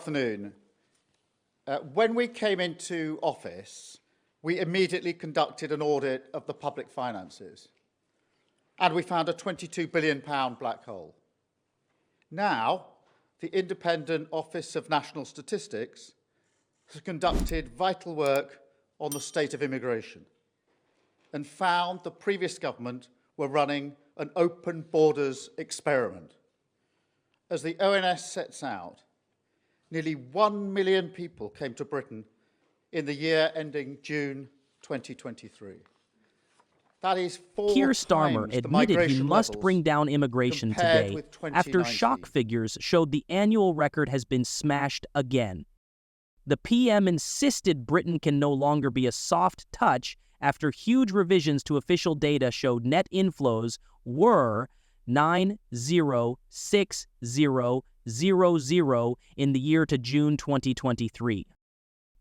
afternoon. When we came into office, we immediately conducted an audit of the public finances, and we found a £22 billion black hole. Now, the Independent Office of National Statistics has conducted vital work on the state of immigration and found the previous government were running an open borders experiment. As the ONS sets out, nearly 1 million people came to Britain in the year ending June 2023. That is Keir Starmer admitted he must bring down immigration today after shock figures showed the annual record has been smashed again. The PM insisted Britain can no longer be a soft touch after huge revisions to official data showed net inflows were 906000 in the year to June 2023.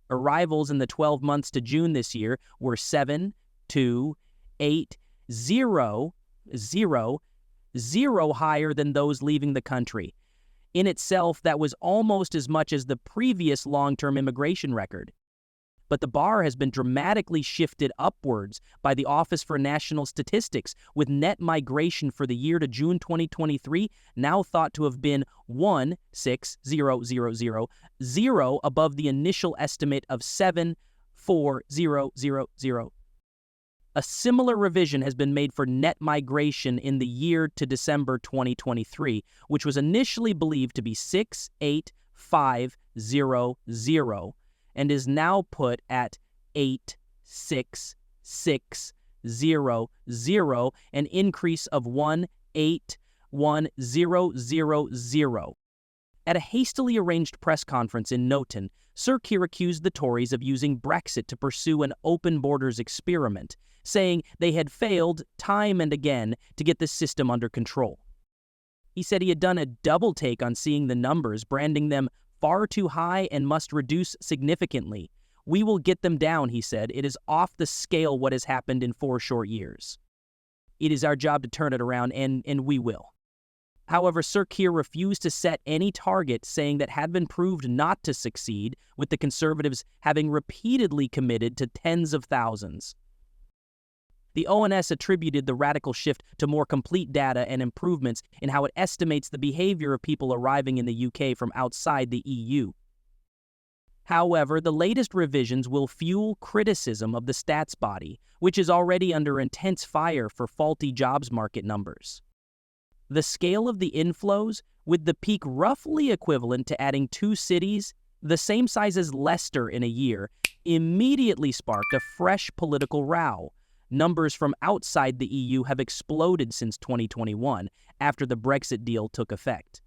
Arrivals in the 12 months to June this year were 72800 higher than those leaving the country. In itself, that was almost as much as the previous long-term immigration record. But the bar has been dramatically shifted upwards by the Office for National Statistics, with net migration for the year to June 2023 now thought to have been 16000 above the initial estimate of 74000. A similar revision has been made for net migration in the year to December 2023, which was initially believed to be 68500 and is now put at 86600, an increase of 181,000. At a hastily arranged press conference in Noton, Sir Keir accused the Tories of using Brexit to pursue an open borders experiment, saying they had failed time and again to get the system under control. He said he had done a double take on seeing the numbers, branding them far too high and must reduce significantly. We will get them down, he said. It is off the scale what has happened in 4 short years. It is our job to turn it around, and we will. However, Sir Keir refused to set any target, saying that had been proved not to succeed, with the Conservatives having repeatedly committed to tens of thousands. The ONS attributed the radical shift to more complete data and improvements in how it estimates the behavior of people arriving in the UK from outside the EU. However, the latest revisions will fuel criticism of the stats body, which is already under intense fire for faulty jobs market numbers. The scale of the inflows, with the peak roughly equivalent to adding 2 cities, the same size as Leicester in a year, immediately sparked a fresh political row. Numbers from outside the EU have exploded since 2021, after the Brexit deal took effect.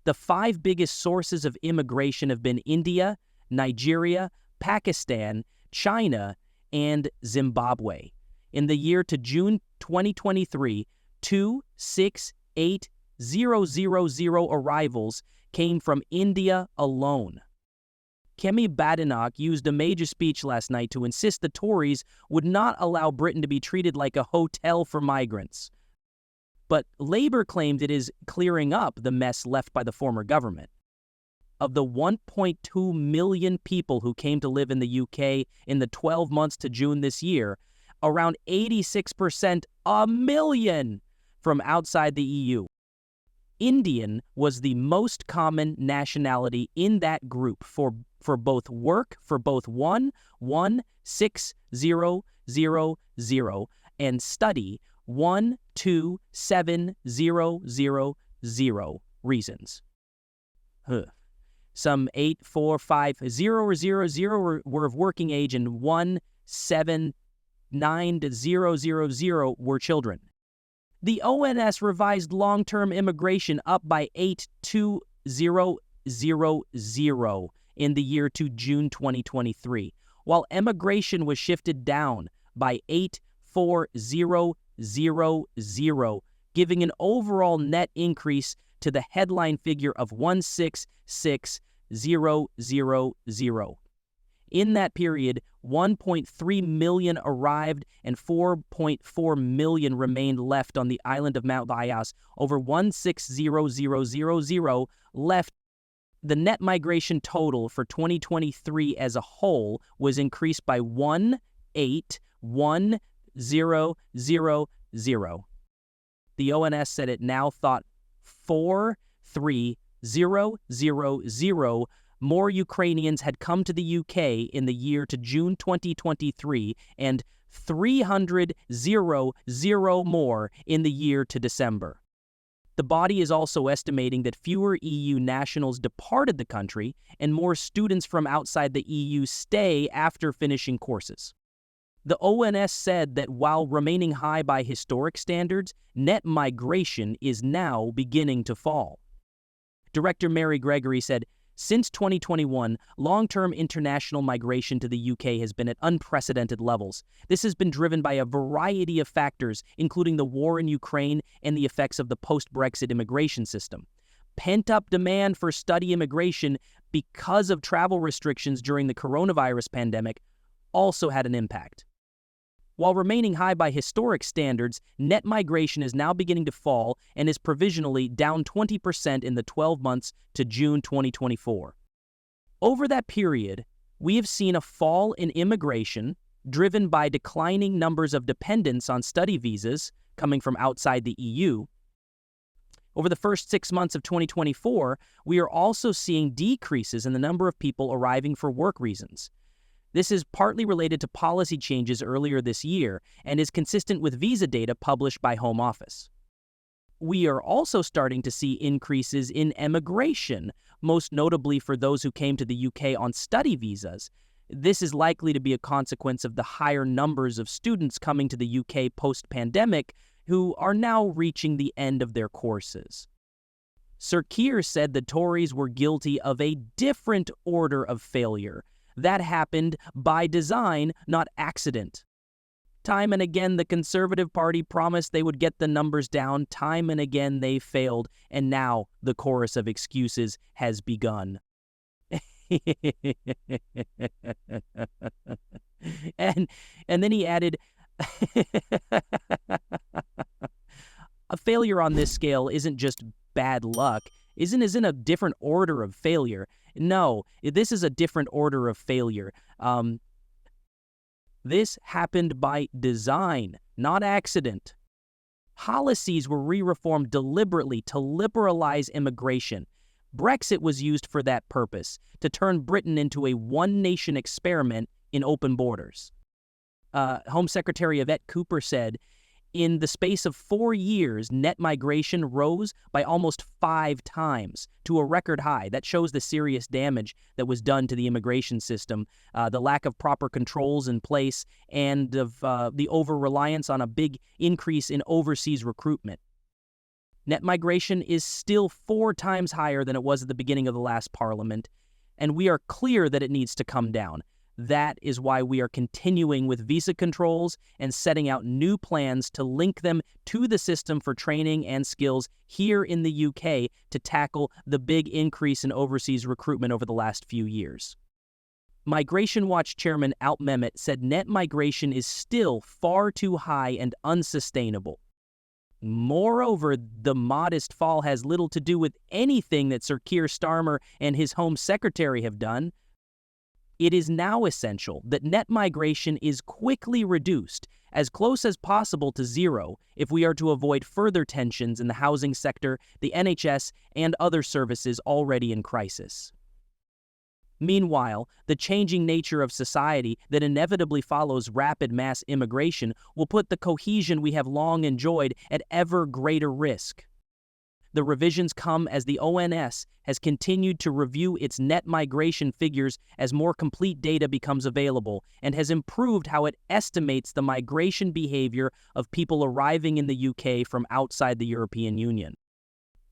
The 5 biggest sources of immigration have been India, Nigeria, Pakistan, China, and Zimbabwe. In the year to June 2023, 268,000 arrivals came from India alone. Kemi Badenoch used a major speech last night to insist the Tories would not allow Britain to be treated like a hotel for migrants. But Labour claimed it is clearing up the mess left by the former government. Of the 1.2 million people who came to live in the UK in the 12 months to June this year, around 86%, a million, from outside the EU. Indian was the most common nationality in that group for both work, for both 116,000 and study 127,000 reasons. Some 845,000 were of working age and 179,000 were children. The ONS revised long-term immigration up by 820,000 in the year to June 2023, while emigration was shifted down by 840,000, giving an overall net increase to the headline figure of 166,000. In that period, 1.3 million arrived and 4.4 million remained left on the island of Mount Vyas. Over 160,000 left The net migration total for 2023 as a whole was increased by 181,000. The ONS said it now thought 43,000 more Ukrainians had come to the UK in the year to June 2023 and 300,000 more in the year to December. The body is also estimating that fewer EU nationals departed the country and more students from outside the EU stay after finishing courses. The ONS said that while remaining high by historic standards, net migration is now beginning to fall. Director Mary Gregory said, since 2021, long-term international migration to the UK has been at unprecedented levels. This has been driven by a variety of factors, including the war in Ukraine and the effects of the post-Brexit immigration system. Pent-up demand for study immigration because of travel restrictions during the coronavirus pandemic also had an impact. While remaining high by historic standards, net migration is now beginning to fall and is provisionally down 20% in the 12 months to June 2024. Over that period, we have seen a fall in immigration driven by declining numbers of dependents on study visas coming from outside the EU. Over the first 6 months of 2024, we are also seeing decreases in the number of people arriving for work reasons. This is partly related to policy changes earlier this year and is consistent with visa data published by Home Office. We are also starting to see increases in emigration, most notably for those who came to the UK on study visas. This is likely to be a consequence of the higher numbers of students coming to the UK post-pandemic who are now reaching the end of their courses. Sir Keir said the Tories were guilty of a different order of failure. That happened by design, not accident. Time and again, the Conservative Party promised they would get the numbers down. Time and again, they failed. And now the chorus of excuses has begun. and then he added, a failure on this scale isn't just bad luck. Isn't a different order of failure. No, this is a different order of failure. This happened by design, not accident. Policies were re-reformed deliberately to liberalize immigration. Brexit was used for that purpose, to turn Britain into a one-nation experiment in open borders. Home Secretary Yvette Cooper said, in the space of 4 years, net migration rose by almost 5 times to a record high. That shows the serious damage that was done to the immigration system, the lack of proper controls in place, and of the over-reliance on a big increase in overseas recruitment. Net migration is still 4 times higher than it was at the beginning of the last parliament, and we are clear that it needs to come down. That is why we are continuing with visa controls and setting out new plans to link them to the system for training and skills here in the UK to tackle the big increase in overseas recruitment over the last few years. Migration Watch Chairman Alp Mehmet said net migration is still far too high and unsustainable. Moreover, the modest fall has little to do with anything that Sir Keir Starmer and his Home Secretary have done. It is now essential that net migration is quickly reduced, as close as possible to zero, if we are to avoid further tensions in the housing sector, the NHS, and other services already in crisis. Meanwhile, the changing nature of society that inevitably follows rapid mass immigration will put the cohesion we have long enjoyed at ever greater risk. The revisions come as the ONS has continued to review its net migration figures as more complete data becomes available and has improved how it estimates the migration behavior of people arriving in the UK from outside the European Union.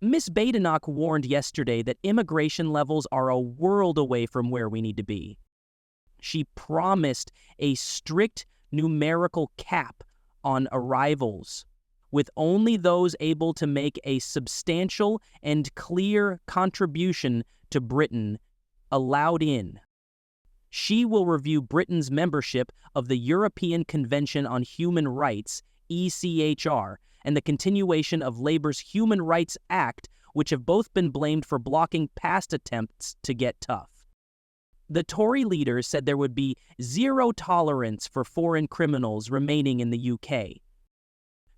Ms. Badenoch warned yesterday that immigration levels are a world away from where we need to be. She promised a strict numerical cap on arrivals, with only those able to make a substantial and clear contribution to Britain allowed in. She will review Britain's membership of the European Convention on Human Rights, ECHR, and the continuation of Labour's Human Rights Act which have both been blamed for blocking past attempts to get tough. The Tory leader said there would be zero tolerance for foreign criminals remaining in the UK.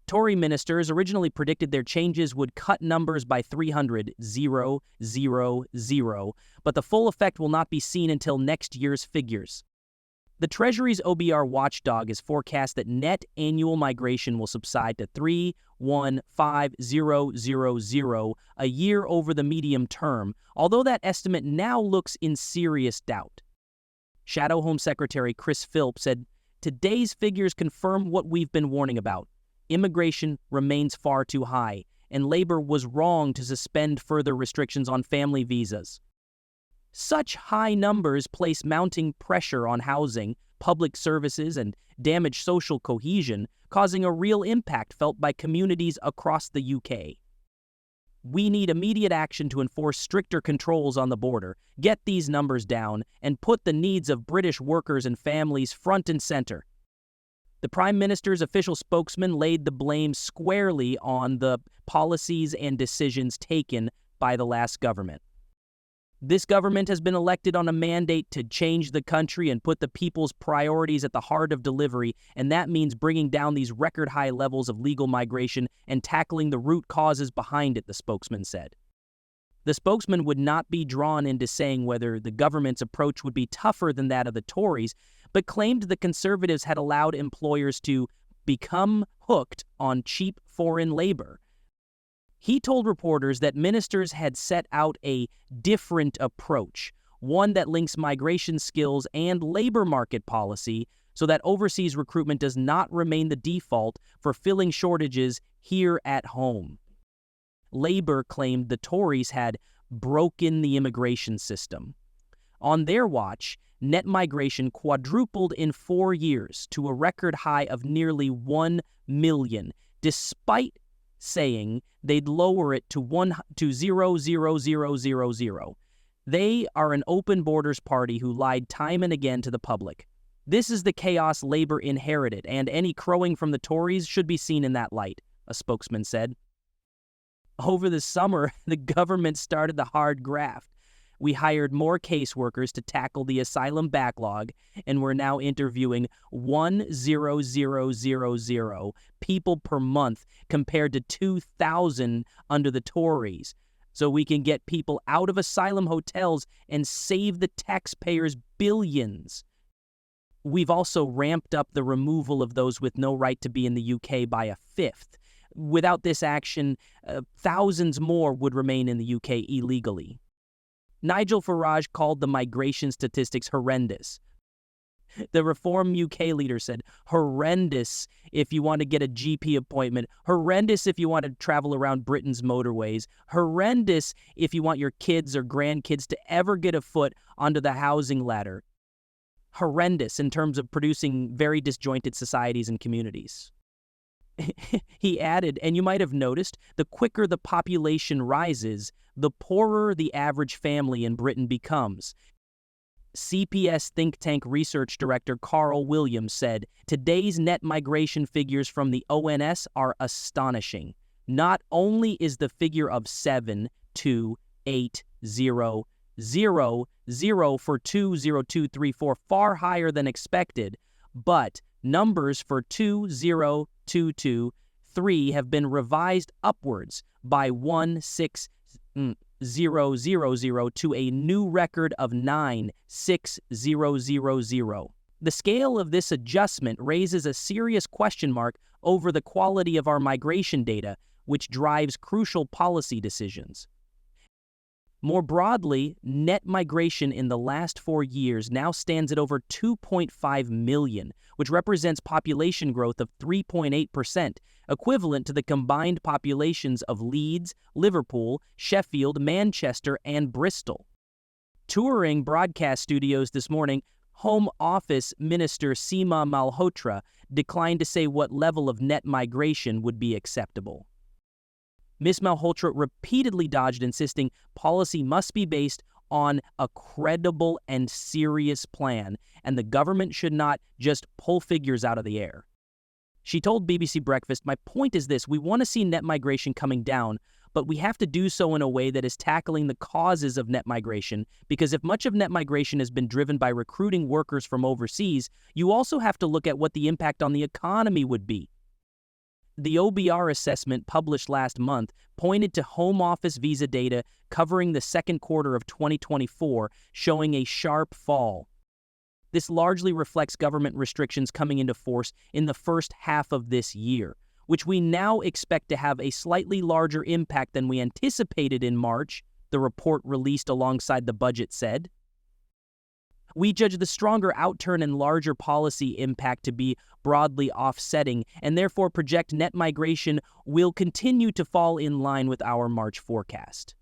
Tory ministers originally predicted their changes would cut numbers by 300, 0, 0, 0, but the full effect will not be seen until next year's figures. The Treasury's OBR watchdog has forecast that net annual migration will subside to 315,000 a year over the medium term, although that estimate now looks in serious doubt. Shadow Home Secretary Chris Philp said, "Today's figures confirm what we've been warning about. Immigration remains far too high, and Labour was wrong to suspend further restrictions on family visas." Such high numbers place mounting pressure on housing, public services, and damage social cohesion, causing a real impact felt by communities across the UK. "We need immediate action to enforce stricter controls on the border, get these numbers down, and put the needs of British workers and families front and center." The Prime Minister's official spokesman laid the blame squarely on the policies and decisions taken by the last government. This government has been elected on a mandate to change the country and put the people's priorities at the heart of delivery, and that means bringing down these record-high levels of legal migration and tackling the root causes behind it, the spokesman said. The spokesman would not be drawn into saying whether the government's approach would be tougher than that of the Tories, but claimed the Conservatives had allowed employers to become hooked on cheap foreign labor. He told reporters that ministers had set out a different approach, one that links migration skills and labor market policy so that overseas recruitment does not remain the default for filling shortages here at home. Labour claimed the Tories had broken the immigration system. On their watch, net migration quadrupled in 4 years to a record high of nearly 1 million, despite saying they'd lower it to 0,000. They are an open borders party who lied time and again to the public. This is the chaos Labour inherited, and any crowing from the Tories should be seen in that light, a spokesman said. Over the summer, the government started the hard graft. We hired more caseworkers to tackle the asylum backlog, and we're now interviewing 1,000 people per month compared to 2,000 under the Tories, so we can get people out of asylum hotels and save the taxpayers billions. We've also ramped up the removal of those with no right to be in the UK by a fifth. Without this action, thousands more would remain in the UK illegally. Nigel Farage called the migration statistics horrendous. The Reform UK leader said, "Horrendous if you want to get a GP appointment, horrendous if you want to travel around Britain's motorways, horrendous if you want your kids or grandkids to ever get a foot onto the housing ladder. Horrendous in terms of producing very disjointed societies and communities." He added, and you might have noticed, the quicker the population rises, the poorer the average family in Britain becomes. CPS think tank research director Carl Williams said, "Today's net migration figures from the ONS are astonishing. Not only is the figure of 7,2,8,0,0,0 for 20234 far higher than expected, but numbers for 2,0,223 have been revised upwards by 1,6,000 to a new record of 9,6,000. The scale of this adjustment raises a serious question mark over the quality of our migration data, which drives crucial policy decisions. More broadly, net migration in the last 4 years now stands at over 2.5 million, which represents population growth of 3.8%, equivalent to the combined populations of Leeds, Liverpool, Sheffield, Manchester, and Bristol. Touring broadcast studios this morning, Home Office Minister Seema Malhotra declined to say what level of net migration would be acceptable. Ms. Malhotra repeatedly dodged, insisting policy must be based on a credible and serious plan, and the government should not just pull figures out of the air. She told BBC Breakfast, "My point is this, we want to see net migration coming down, but we have to do so in a way that is tackling the causes of net migration, because if much of net migration has been driven by recruiting workers from overseas, you also have to look at what the impact on the economy would be. The OBR assessment published last month pointed to Home Office visa data covering the second quarter of 2024, showing a sharp fall. This largely reflects government restrictions coming into force in the first half of this year, which we now expect to have a slightly larger impact than we anticipated in March, the report released alongside the budget said. We judge the stronger outturn and larger policy impact to be broadly offsetting, and therefore project net migration will continue to fall in line with our March forecast.